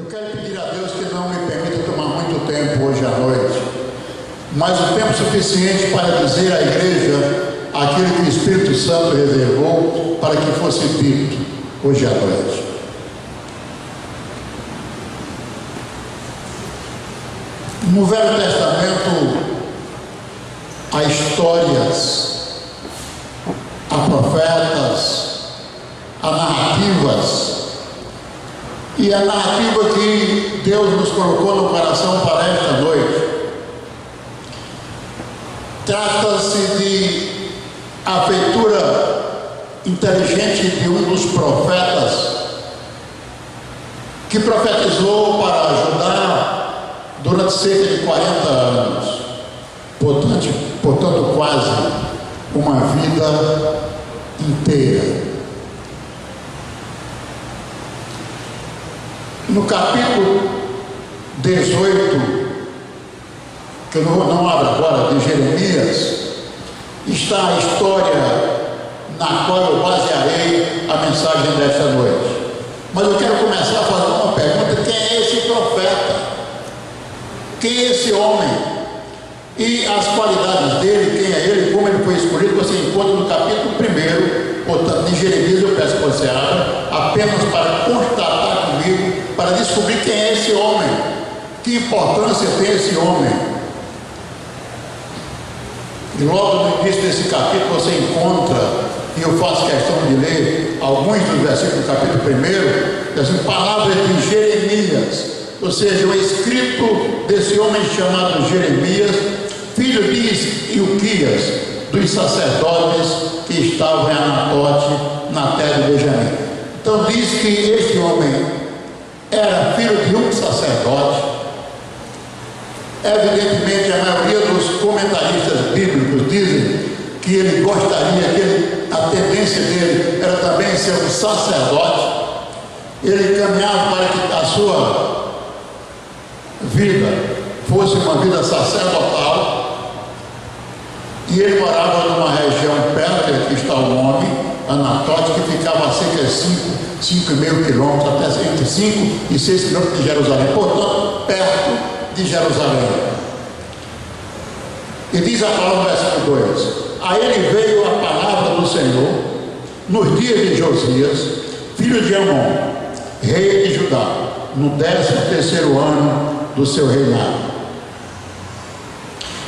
Eu quero pedir a Deus que não me permita tomar muito tempo hoje à noite, mas o tempo suficiente para dizer à igreja aquilo que o Espírito Santo reservou para que fosse dito hoje à noite. No Velho Testamento há histórias, há profetas, há narrativas, e a narrativa que Deus nos colocou no coração para esta noite trata-se de a feitura inteligente de um dos profetas que profetizou para ajudar durante cerca de 40 anos, portanto quase uma vida inteira. No capítulo 18, que eu não abro agora, de Jeremias, está a história na qual eu basearei a mensagem desta noite. Mas eu quero começar fazendo uma pergunta: quem é esse profeta? Quem é esse homem? E as qualidades dele, quem é ele, como ele foi escolhido, você encontra no capítulo 1, portanto, de Jeremias. Eu peço que você abra, apenas para constatar comigo, para descobrir quem é esse homem, que importância tem esse homem. E logo no início desse capítulo você encontra, e eu faço questão de ler alguns dos versículos do capítulo 1, assim, palavras de Jeremias, ou seja, o escrito desse homem chamado Jeremias, filho de Ilquias, dos sacerdotes que estavam em Anatote, na terra de Benjamim. Então diz que este homem era filho de um sacerdote. Evidentemente, a maioria dos comentaristas bíblicos dizem que ele gostaria, a tendência dele era também ser um sacerdote. Ele caminhava para que a sua vida fosse uma vida sacerdotal, e ele morava numa região perto, aqui está o nome, Anatote, que ficava a cerca de 5,5 quilômetros, até entre 5 e 6 quilômetros de Jerusalém, portanto, perto de Jerusalém. E diz a palavra no versículo 2: a ele veio a palavra do Senhor nos dias de Josias, filho de Amon, rei de Judá, no 13º ano do seu reinado.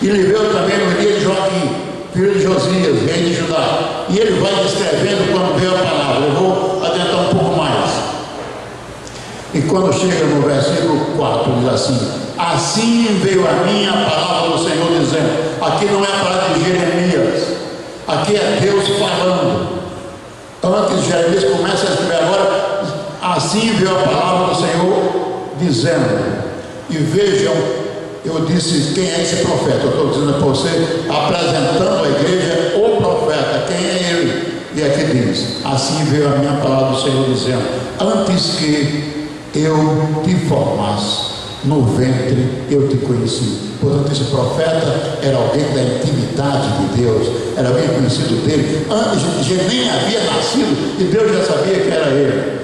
E lhe veio também no dia de Joaquim, filho de Josias, rei de Judá. E ele vai descrevendo quando veio a palavra. Eu vou adentrar um pouco mais. E quando chega no versículo 4, diz assim: assim veio a mim a palavra do Senhor, dizendo. Aqui não é a palavra de Jeremias, aqui é Deus falando. Antes Jeremias começa a escrever, agora, assim veio a palavra do Senhor, dizendo. E vejam, eu disse quem é esse profeta. Eu estou dizendo para você, apresentando à igreja o profeta, quem é ele. E aqui diz: assim veio a minha palavra do Senhor, dizendo, antes que eu te formasse no ventre, eu te conheci. Portanto, esse profeta era alguém da intimidade de Deus, era alguém conhecido dele. Antes, nem havia nascido e Deus já sabia que era ele.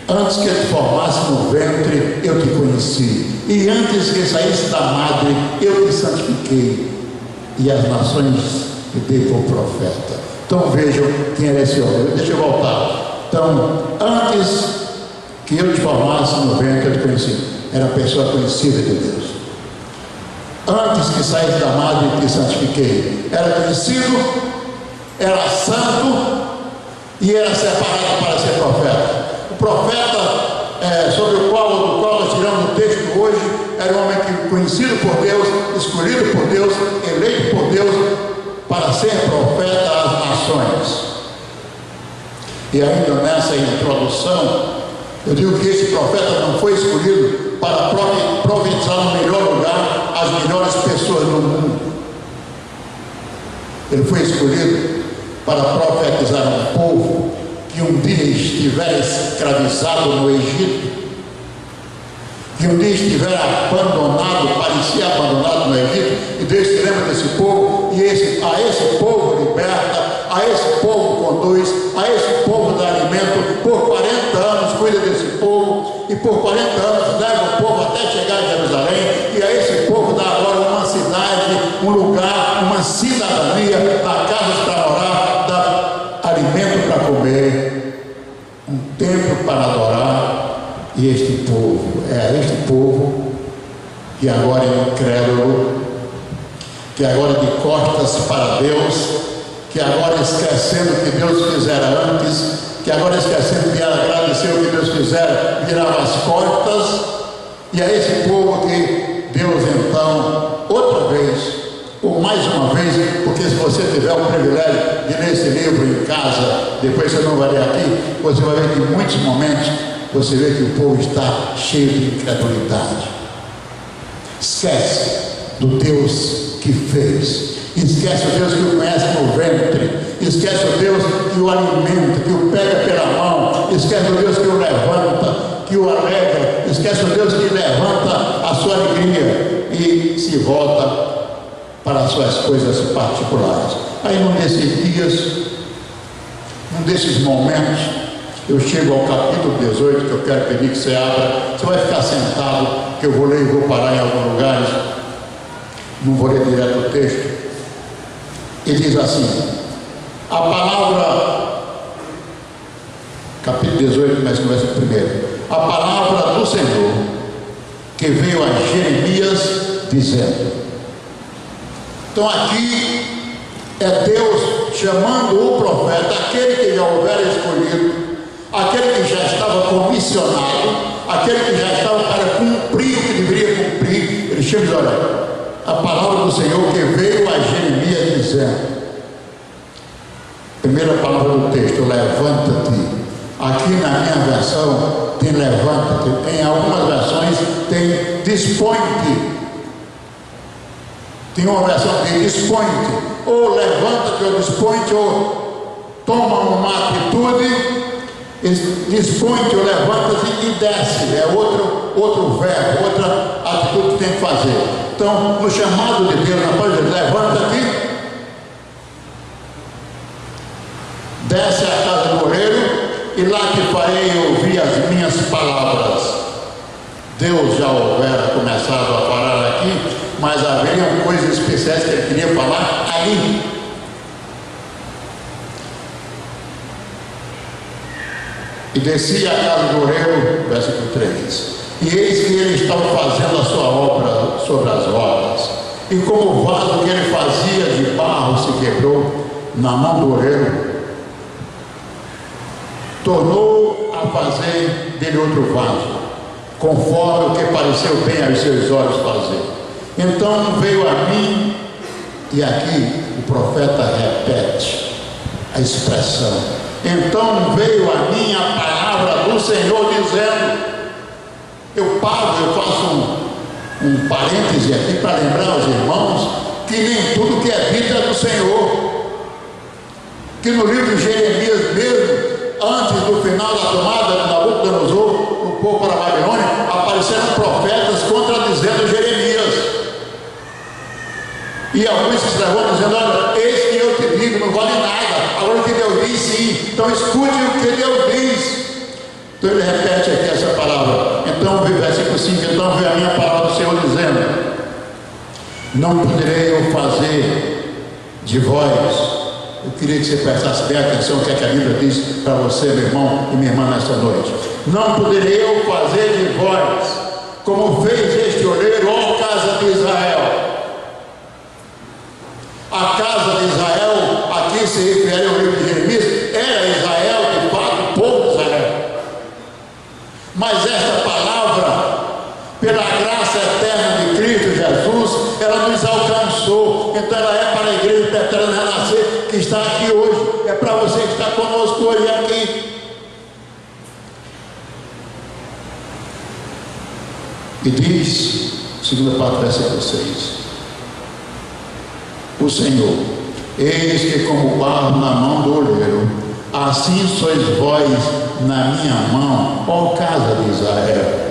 Antes que eu te formasse no ventre, eu te conheci. E antes que saísse da madre, eu te santifiquei. E as nações te dei por profeta. Então vejam quem era esse homem. Deixa eu voltar. Então, antes que eu te formasse no ventre, eu te conheci. Era a pessoa conhecida de Deus. Antes que saísse da madre, eu te santifiquei. Era conhecido, era santo e era separado para ser profeta. O profeta sobre do qual nós tiramos o texto hoje era um homem conhecido por Deus, escolhido por Deus, eleito por Deus para ser profeta às nações. E ainda nessa introdução, eu digo que esse profeta não foi escolhido para providenciar no melhor lugar as melhores pessoas do mundo. Ele foi escolhido para profetizar um povo que um dia estiver escravizado no Egito, que um dia estiver abandonado, parecia abandonado no Egito, e Deus se lembra desse povo, e a esse povo liberta, a esse povo conduz, a esse povo dá alimento. Por 40 anos cuida desse povo, e por 40 anos um lugar, uma cidadania, dá casas para morar, dá alimento para comer, um templo para adorar. E este povo, este povo que agora é incrédulo, que agora de costas para Deus, que agora esquecendo o que Deus fizera antes, que agora esquecendo de agradecer o que Deus fizera, virava as costas. E é esse povo que Deus então, outra vez, ou mais uma vez, porque se você tiver o privilégio de ler esse livro em casa, depois você não vai ler aqui, você vai ver que em muitos momentos você vê que o povo está cheio de incredulidade. Esquece do Deus que fez, esquece o Deus que o conhece no ventre, esquece o Deus que o alimenta, que o pega pela mão, esquece o Deus que o levanta, que o alegra, esquece o Deus que levanta a sua alegria e se volta para as suas coisas particulares. Aí num desses dias, num desses momentos, eu chego ao capítulo 18, que eu quero pedir que você abra. Você vai ficar sentado, que eu vou ler e vou parar em alguns lugares, não vou ler direto o texto. Ele diz assim: a palavra, capítulo 18, começa no verso 1. A palavra do Senhor que veio a Jeremias dizendo. Então aqui é Deus chamando o profeta, aquele que já houvera escolhido, aquele que já estava comissionado, aquele que já estava para cumprir o que deveria cumprir. Ele chama e diz: olha, a palavra do Senhor que veio a Jeremias dizendo. Primeira palavra do texto: levanta-te. Aqui na minha versão tem levanta-te, em algumas versões tem dispõe-te, tem uma versão que tem dispõe-te, ou levanta-te, ou dispõe-te, ou toma uma atitude, dispõe-te ou levanta-te e desce. É outro verbo, outra atitude que tem que fazer. Então, no chamado de Deus, na página de levanta-te, desce à casa do oleiro, e lá te farei ouvir as minhas palavras. Deus já houvera começado a falar aqui, mas haveriam coisas especiais que ele queria falar ali. E desci à casa do oleiro, versículo 3. E eis que ele estava fazendo a sua obra sobre as rodas. E como o vaso que ele fazia de barro se quebrou na mão do oleiro, tornou a fazer dele outro vaso, conforme o que pareceu bem aos seus olhos fazer. Então veio a mim, e aqui o profeta repete a expressão. Então veio a mim a palavra do Senhor dizendo. Eu faço um parêntese aqui para lembrar aos irmãos que nem tudo que é dito é do Senhor. Que no livro de Jeremias mesmo, antes do final da tomada de Nabucodonosor, no povo para a Babilônia, apareceram profetas contradizendo Jeremias. E alguns se levantam dizendo: olha, eis que eu te digo, não vale nada. Agora o que Deus diz, sim. Então escute o que Deus diz. Então ele repete aqui essa palavra. Então, versículo 5: então veio a minha palavra do Senhor dizendo: não poderei eu fazer de vós. Eu queria que você prestasse bem atenção no que a Bíblia diz para você, meu irmão e minha irmã, nesta noite. Não poderei eu fazer de vós como fez este oleiro, ó casa de Israel. A casa de Israel, aqui se refere ao livro de Jeremias, era Israel, de fato, o povo de Israel. Mas esta palavra, pela graça eterna de Cristo Jesus, ela nos alcançou. Então ela é para a igreja eterna renascer, que está aqui hoje. É para você que está conosco hoje aqui. E diz, segunda parte, versículo 6: o Senhor, eis que como barro na mão do oleiro, assim sois vós na minha mão, ó casa de Israel.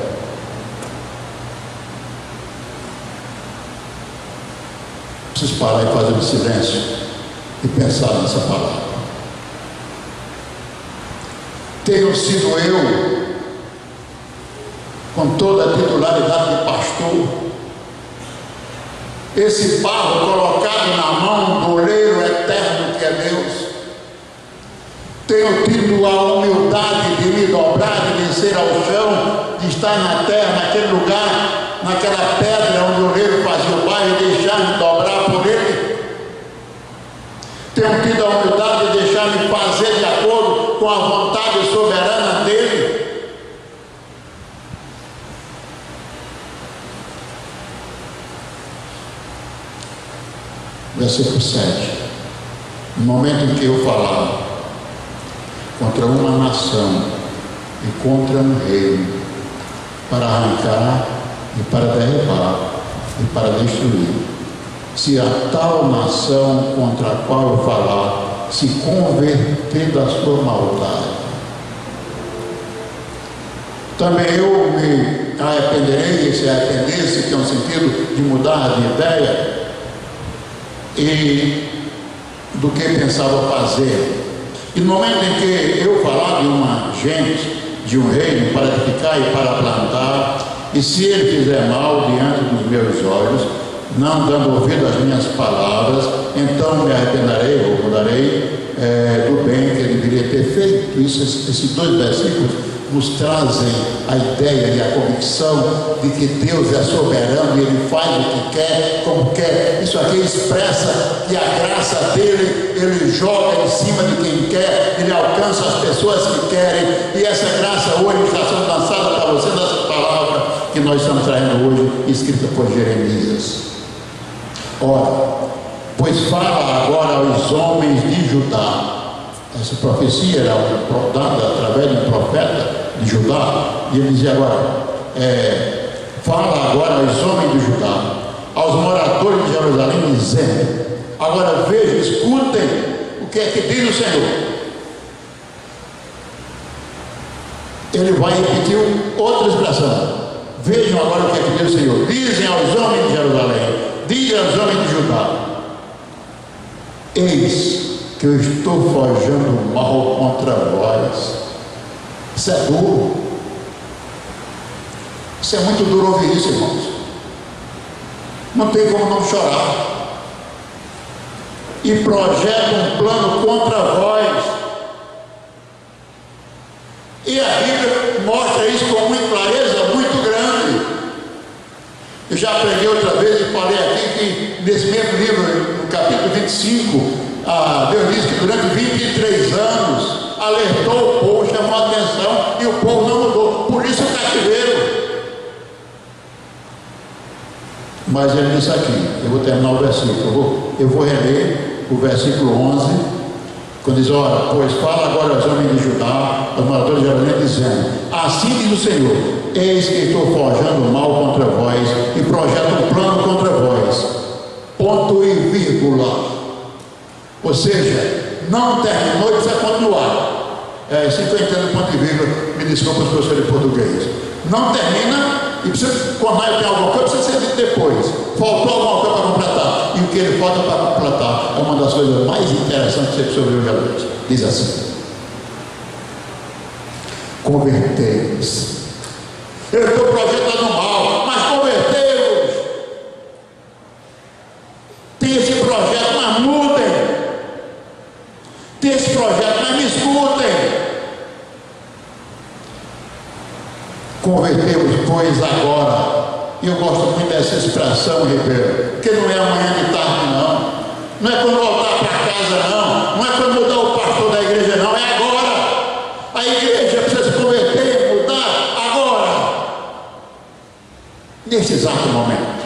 Preciso parar e fazer um silêncio e pensar nessa palavra. Tenho sido eu, com toda a titularidade de pastor, esse barro colocado na mão do oleiro eterno que é Deus. Tenho tido a humildade de me dobrar, de descer ao chão, de estar na terra, naquele lugar, naquela pedra onde o oleiro fazia o barro e deixar-me dobrar por ele. Tenho tido a humildade de deixar-me fazer de acordo com a vontade soberana dele. Versículo 7. No momento em que eu falar contra uma nação e contra um reino, para arrancar e para derribar e para destruir, se a tal nação contra a qual eu falar se converter da sua maldade, também eu me arrependerei. Esse arrepender-se tem um sentido de mudar de ideia e do que pensava fazer. E no momento em que eu falar de uma gente, de um reino, para edificar e para plantar, e se ele fizer mal diante dos meus olhos, não dando ouvido às minhas palavras, então me arrependerei ou mudarei do bem que ele deveria ter feito. Esses dois versículos nos trazem a ideia e a convicção de que Deus é soberano e ele faz o que quer, como quer. Isso aqui expressa que a graça dele, ele joga em cima de quem quer, ele alcança as pessoas que querem, e essa graça hoje está sendo lançada para você nessa palavra que nós estamos trazendo hoje, escrita por Jeremias. Ora, pois fala agora aos homens de Judá. Essa profecia era dada através de um profeta de Judá, e ele dizia agora, fala agora aos homens de Judá, aos moradores de Jerusalém, dizendo, agora vejam, escutem o que é que diz o Senhor. Ele vai repetir outra expressão. Vejam agora o que é que diz o Senhor. Dizem aos homens de Jerusalém, diga aos homens de Judá, eis que eu estou forjando mal contra vós. Isso é duro. Isso é muito duro ouvir isso, irmãos. Não tem como não chorar. E projeta um plano contra vós. E a Bíblia mostra isso com uma clareza muito grande. Eu já preguei outra vez e falei aqui que nesse mesmo livro, no capítulo 25, Deus diz que durante 23 anos alertou o povo, chamou a atenção, e o povo não mudou. Por isso o cativeiro. Mas ele disse aqui, eu vou terminar o versículo, eu vou reler o versículo 11, quando diz, ora, pois fala agora aos homens de Judá, aos moradores de Jerusalém, dizendo, assim diz o Senhor, eis que estou forjando mal contra vós, e projeto um plano contra vós, ponto e vírgula. Ou seja, não terminou e precisa continuar. Assim que eu entendo ponto e vírgula, me desculpa os professores de português. Não termina e precisa, quando tem alguma coisa, precisa ser depois. Faltou alguma coisa para completar. E o que ele falta para completar é uma das coisas mais interessantes que você ouviu já hoje. Diz assim: convertei-vos. Eu estou projetando mal, mas convertei-vos. Tem esse projeto, mas mudem. Tem esse projeto, mas me escutem. Convertemos, pois, agora. E eu gosto muito dessa expressão, Ribeiro, porque não é amanhã de tarde, não. Não é quando voltar para casa, não. Não é quando mudar o pastor da igreja, não. É agora. A igreja precisa se converter, mudar agora. Nesse exato momento.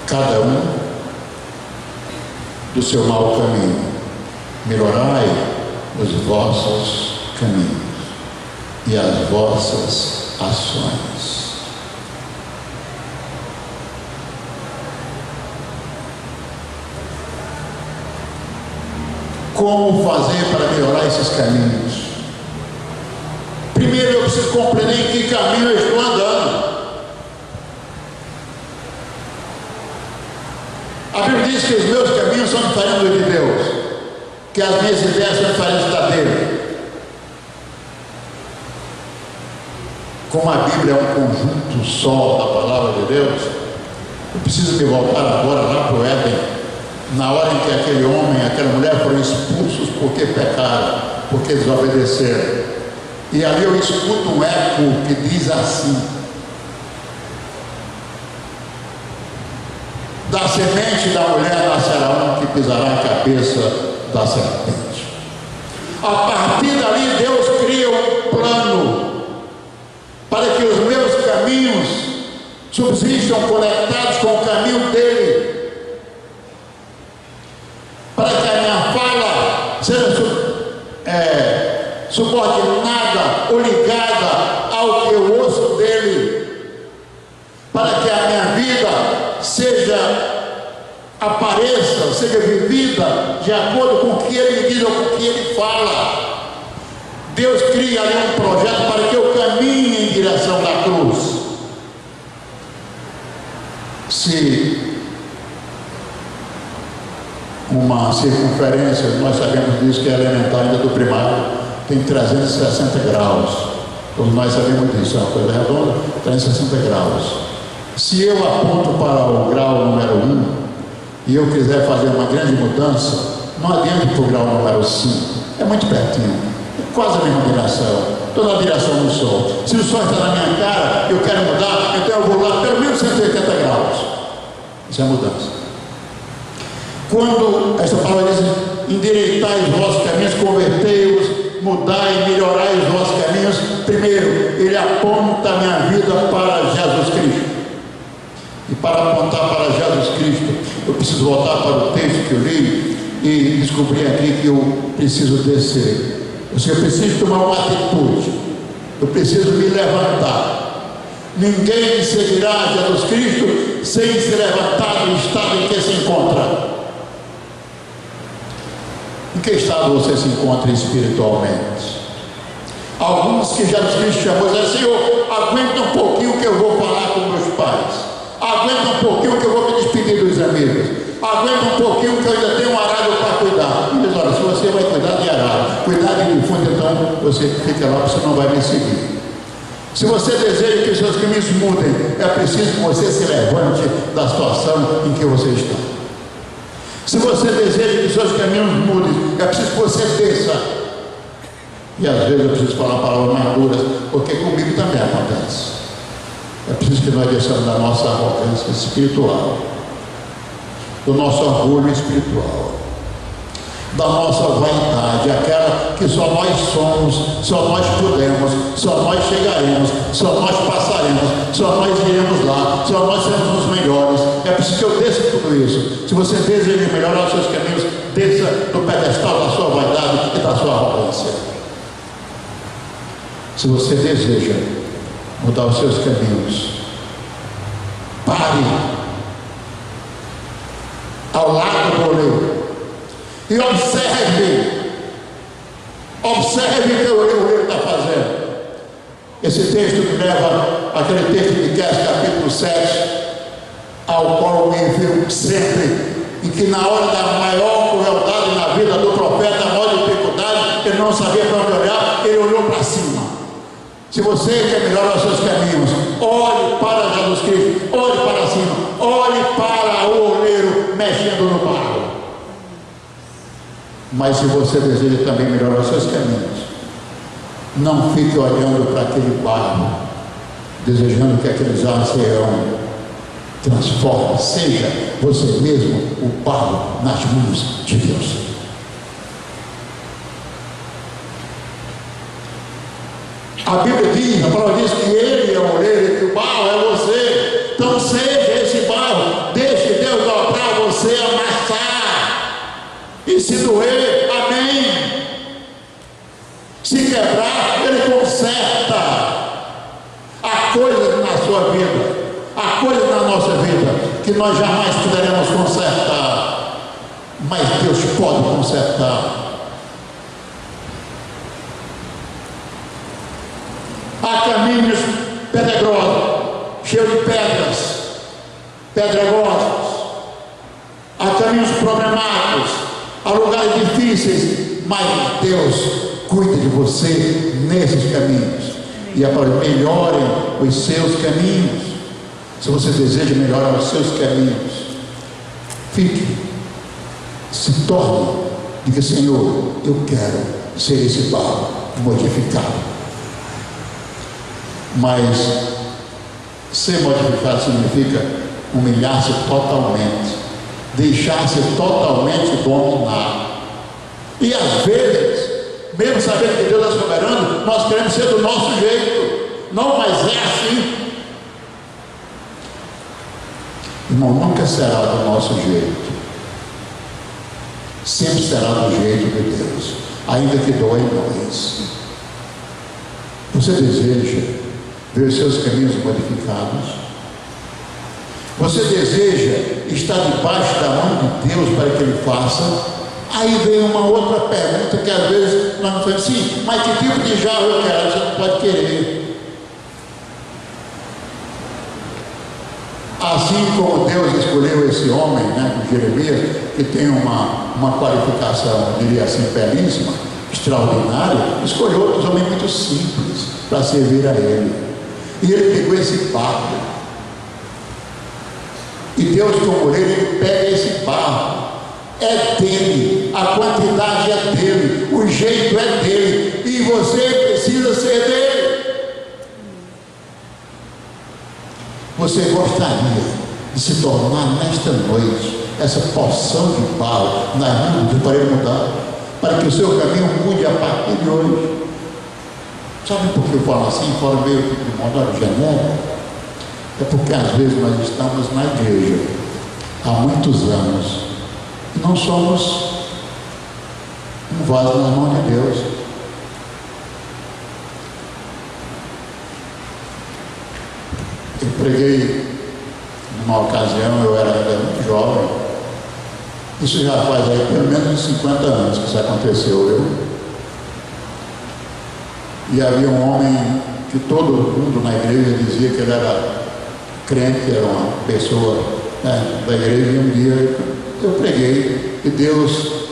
Cada um do seu mau caminho, melhorai os vossos caminhos e as vossas ações. Como fazer para melhorar esses caminhos? Primeiro eu preciso compreender em que caminho eu estou andando. A Bíblia diz que os meus caminhos são diferentes dos de Deus, que as minhas ideias são diferentes da dele. como a Bíblia é um conjunto só da palavra de Deus, eu preciso me voltar agora lá para o Éden, na hora em que aquele homem e aquela mulher foram expulsos porque pecaram, porque desobedeceram. E ali eu escuto um eco que diz assim: da semente da mulher nascerá um que pisará a cabeça da serpente. A partir dali Deus cria um plano para que os meus caminhos subsistam conectados com o caminho dele, para que a minha fala seja subordinada ou ligada ao que eu ouço dele, para que a minha vida apareça, seja vivida de acordo com o que ele me diz ou com o que ele fala. Deus cria ali um projeto para que eu caminhe em direção da cruz. Se uma circunferência, nós sabemos disso, que é elementar ainda do primário, tem 360 graus. Todos nós sabemos disso, é uma coisa redonda, 360 graus. Se eu aponto para o grau número 1 e eu quiser fazer uma grande mudança, não adianta para o grau número 5, é muito pertinho, é quase a mesma direção, estou na direção do sol. Se o sol está na minha cara, eu quero mudar, então eu vou lá pelo menos 180 graus. Isso é mudança. Quando esta palavra diz: endireitai os vossos caminhos, convertei-vos, mudai e melhorai os vossos caminhos, primeiro, ele aponta a minha vida para Jesus Cristo. E para apontar para Jesus Cristo, eu preciso voltar para o texto que eu li e descobri aqui que eu preciso descer. Eu preciso tomar uma atitude, eu preciso me levantar. Ninguém seguirá a Jesus Cristo sem se levantar do estado em que se encontra. Em que estado você se encontra espiritualmente? Alguns que Jesus Cristo chamou e disseram: Senhor, aguenta um pouquinho que eu vou falar com meus pais. Aguenta um pouquinho que eu vou me despedir dos amigos. Aguenta um pouquinho que eu ainda tenho um arado para cuidar. E diz: olha, se você vai cuidar de arado, cuidar de defunto, então você fica lá, você não vai me seguir. Se você deseja que os seus caminhos mudem, é preciso que você se levante da situação em que você está. Se você deseja que os seus caminhos mudem, é preciso que você desça. E às vezes eu preciso falar palavras mais duras, porque comigo também acontece. É preciso que nós deixemos da nossa arrogância espiritual, do nosso orgulho espiritual, da nossa vaidade, aquela que só nós somos, só nós podemos, só nós chegaremos, só nós passaremos, só nós iremos lá, só nós seremos os melhores. É preciso que eu desça tudo isso. Se você deseja melhorar os seus caminhos, desça do pedestal da sua vaidade e da sua arrogância. Se você deseja mudar os seus caminhos, pare ao lado do oleiro e observe o que o oleiro está fazendo. Esse texto me leva àquele texto de Miqueias capítulo 7, ao qual eu me refiro sempre, em que na hora da maior crueldade na vida do profeta, a maior dificuldade, ele não sabia para onde olhar, ele olhou para cima. Se você quer melhorar os seus caminhos, olhe para Jesus Cristo, olhe para cima, olhe para o oleiro mexendo no barro. Mas se você deseja também melhorar os seus caminhos, não fique olhando para aquele barro, desejando que aqueles arceão transforme, seja você mesmo o barro nas mãos de Deus. A Bíblia diz, a palavra diz que ele é o oleiro e que o barro é você. Então seja esse barro, deixe Deus dobrar você, amassar. E se doer, amém. Se quebrar, ele conserta. Há coisas na sua vida, há coisas na nossa vida que nós jamais poderemos consertar, mas Deus pode consertar. Há caminhos pedregosos, cheios de pedregosas. Há caminhos problemáticos, há lugares difíceis, mas Deus cuida de você nesses caminhos. E a palavra, melhorem os seus caminhos. Se você deseja melhorar os seus caminhos, fique, se torne, diga: Senhor, eu quero ser esse barro modificado. Mas ser modificado significa humilhar-se totalmente, deixar-se totalmente dominar. E às vezes, mesmo sabendo que Deus é soberano, nós queremos ser do nosso jeito. Não, mas é assim. Irmão, nunca será do nosso jeito. Sempre será do jeito de Deus, ainda que doa em nós. Você deseja ver os seus caminhos modificados? Você deseja estar debaixo da mão de Deus para que Ele faça? Aí vem uma outra pergunta que às vezes nós não falamos assim: mas que tipo de jarro eu quero? Você não pode querer. Assim como Deus escolheu esse homem, Jeremias, que tem uma qualificação, diria assim, belíssima, extraordinária, escolheu outros homens muito simples para servir a Ele. E ele pegou esse barro. E Deus, como ele pega esse barro. É dele, a quantidade é dele, o jeito é dele, e você precisa ser dele. Você gostaria de se tornar nesta noite essa porção de barro nas mãos de Pai mudar, para que o seu caminho mude a partir de hoje? Sabe por que eu falo assim, fora meio de modo genérico? É porque às vezes nós estamos na igreja há muitos anos e não somos um vaso na mão de Deus. Eu preguei numa ocasião, eu era ainda muito jovem, isso já faz aí pelo menos 50 anos que isso aconteceu. E havia um homem que todo mundo na igreja dizia que ele era crente, era uma pessoa da igreja, e um dia eu preguei e Deus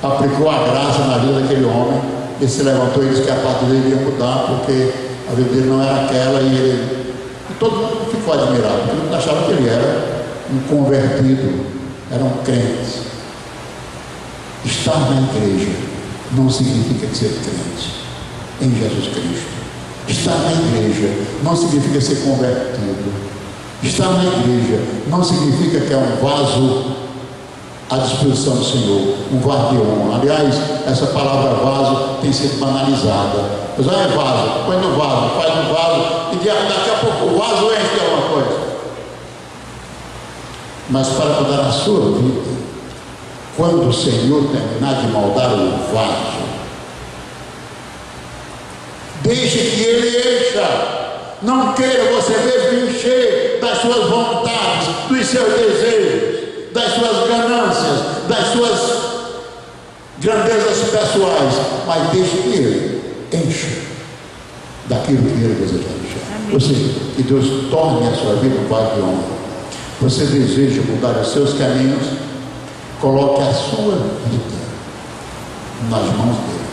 aplicou a graça na vida daquele homem. Ele se levantou e disse que a parte dele ia mudar, porque a vida dele não era aquela, e todo mundo ficou admirado, porque todo mundo achava que ele era um convertido, era um crente. Estar na igreja não significa ser crente em Jesus Cristo. Estar na igreja não significa ser convertido. Estar na igreja não significa que é um vaso à disposição do Senhor, um vaso de honra. Aliás, essa palavra vaso tem sido banalizada. Mas é vaso, põe no vaso, faz no vaso, e daqui a pouco o vaso enche de alguma coisa. Mas para mudar a sua vida, quando o Senhor terminar de moldar o vaso, deixe que Ele encha. Não queira você mesmo encher das suas vontades, dos seus desejos, das suas ganâncias, das suas grandezas pessoais, mas deixe que Ele encha daquilo que Ele deseja encher. Ou seja, que Deus torne a sua vida um vaso de honra. Você deseja mudar os seus caminhos, coloque a sua vida nas mãos dele.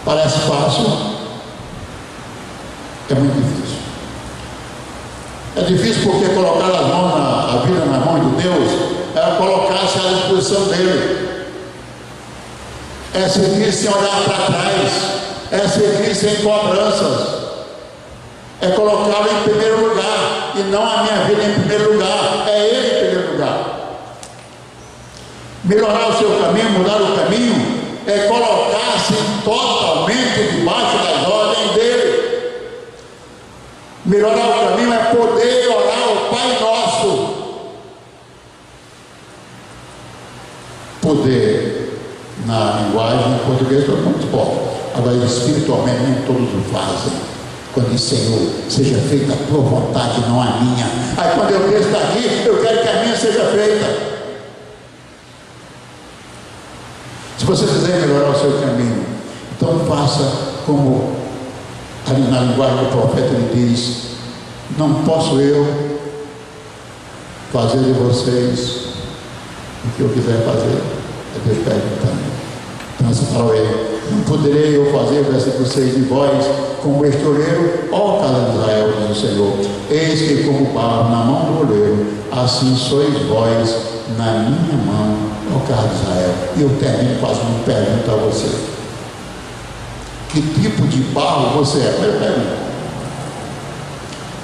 Parece fácil, é muito difícil. É difícil porque colocar a vida nas mãos de Deus é colocar-se à disposição dele. É seguir sem olhar para trás, é seguir sem cobranças, é colocá-lo em primeiro lugar, e não a minha vida em primeiro lugar, é ele em primeiro lugar. Melhorar o seu caminho, mudar o caminho, é colocar-se totalmente debaixo das ordens dele. Melhorar o caminho é poder orar o Pai Nosso. Poder, na linguagem portuguesa, todo mundo pode. Agora, espiritualmente, nem todos o fazem. Quando diz: Senhor, seja feita a tua vontade, não a minha. Aí quando eu penso daqui, eu quero que a minha seja feita. Se você quiser melhorar o seu caminho, então faça como ali na linguagem do profeta ele diz: não posso eu fazer de vocês o que eu quiser fazer. É Deus perguntando. Então essa palavra é: não poderei eu fazer, versículo 6, de vós, como estoleiro, ó casa de Israel, diz o Senhor, eis que como barro na mão do oleiro, assim sois vós na minha mão, ó casa de Israel. E eu termino fazendo uma pergunta a você: que tipo de barro você é? Primeira pergunta.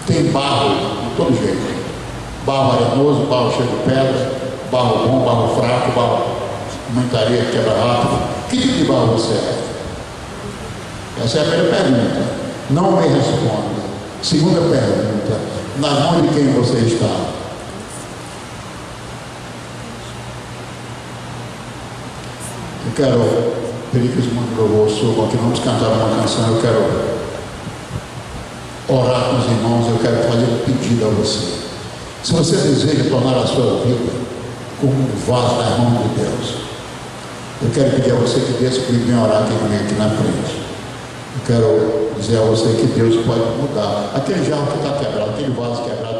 Tem barro de todo jeito: barro arenoso, barro cheio de pedra, barro bom, barro fraco, barro muita areia, quebra rápido. Que tipo de barro você é? Essa é a primeira pergunta. Não me responda. Segunda pergunta: nas mãos de quem você está? Eu quero pedir que os irmãos de louvor subam aqui, vamos cantar uma canção. Eu quero orar com os irmãos, eu quero fazer um pedido a você. Se você deseja tornar a sua vida como um vaso nas mãos de Deus, eu quero pedir a você que desça comigo, vem orar aqui na frente. Eu quero dizer a você que Deus pode mudar aquele jarro que está quebrado, aquele vaso quebrado.